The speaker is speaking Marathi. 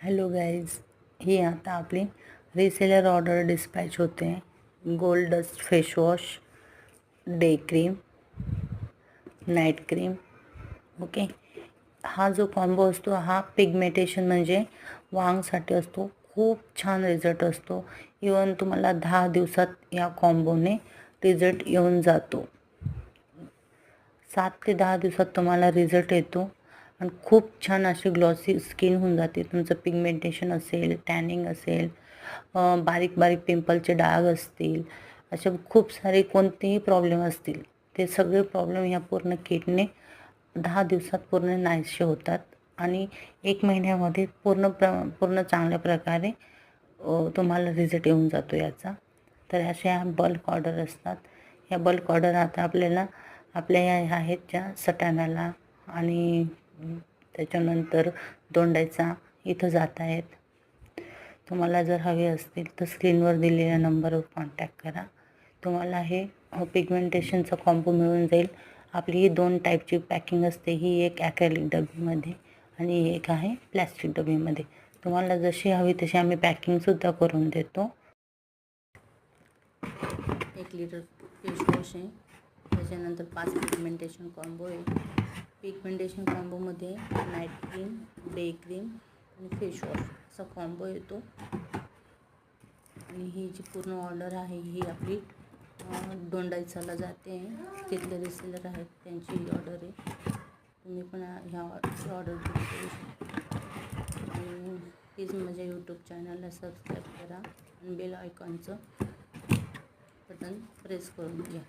हॅलो गाईज, ही आता आपली रिसेलर ऑर्डर डिस्पॅच होते. Gold dust face wash, day cream, night cream. Okay, हा जो कॉम्बो असतो हा पिगमेंटेशन म्हणजे वांगसाठी असतो. खूप छान रिझल्ट असतो. इवन तुम्हाला 10 दिवसात या कॉम्बोने रिझल्ट येऊन जातो. 7 ते 10 दिवसात तुम्हाला रिझल्ट येतो आणि खूप छान अशी ग्लॉसी स्किन होऊन जाते. तुमचं पिगमेंटेशन असेल, टॅनिंग असेल, बारीक बारीक पिंपलचे डाग असतील, असे खूप सारे कोणतेही प्रॉब्लेम असतील, ते सगळे प्रॉब्लेम ह्या पूर्ण किटने 10 दिवसात पूर्ण नाहीसे होतात आणि 1 महिन्यामध्ये पूर्ण चांगल्या प्रकारे तुम्हाला रिझल्ट येऊन जातो याचा. तर अशा बल्क ऑर्डर असतात. ह्या बल्क ऑर्डर आता आपल्याला आपल्या ह्या आहेत ज्या सटाणाला आणि त्याच्यानंतर दोंडाईचा इथं जात आहेत. तुम्हाला जर हवे असतील तर स्क्रीनवर दिलेल्या नंबरवर कॉन्टॅक्ट करा. तुम्हाला हे पिगमेंटेशनचा कॉम्बो मिळून जाईल. आपली ही 2 टाईपची पॅकिंग असते. ही एक ॲक्रेलिक डबीमध्ये आणि एक आहे प्लॅस्टिक डबीमध्ये. तुम्हाला जशी हवी तशी आम्ही पॅकिंगसुद्धा करून देतो. 1 लिटर फेस वॉश आहे, त्याच्यानंतर 5 पिगमेंटेशन कॉम्बो आहे. पिगमेंटेशन कॉम्बोमध्ये नाईट क्रीम, डे क्रीम आणि फेस वॉश असा कॉम्बो येतो. आणि ही जी पूर्ण ऑर्डर आहे ही आपली दोंडाईचाला जाते. तिथले रिसेलर आहेत त्यांची ही ऑर्डर आहे. तुम्ही पण ह्या ऑर्डर बुक करू शकता. आणि प्लीज माझ्या यूट्यूब चॅनलला सबस्क्राईब करा आणि बेल आयकॉनचं बटन प्रेस करून घ्या.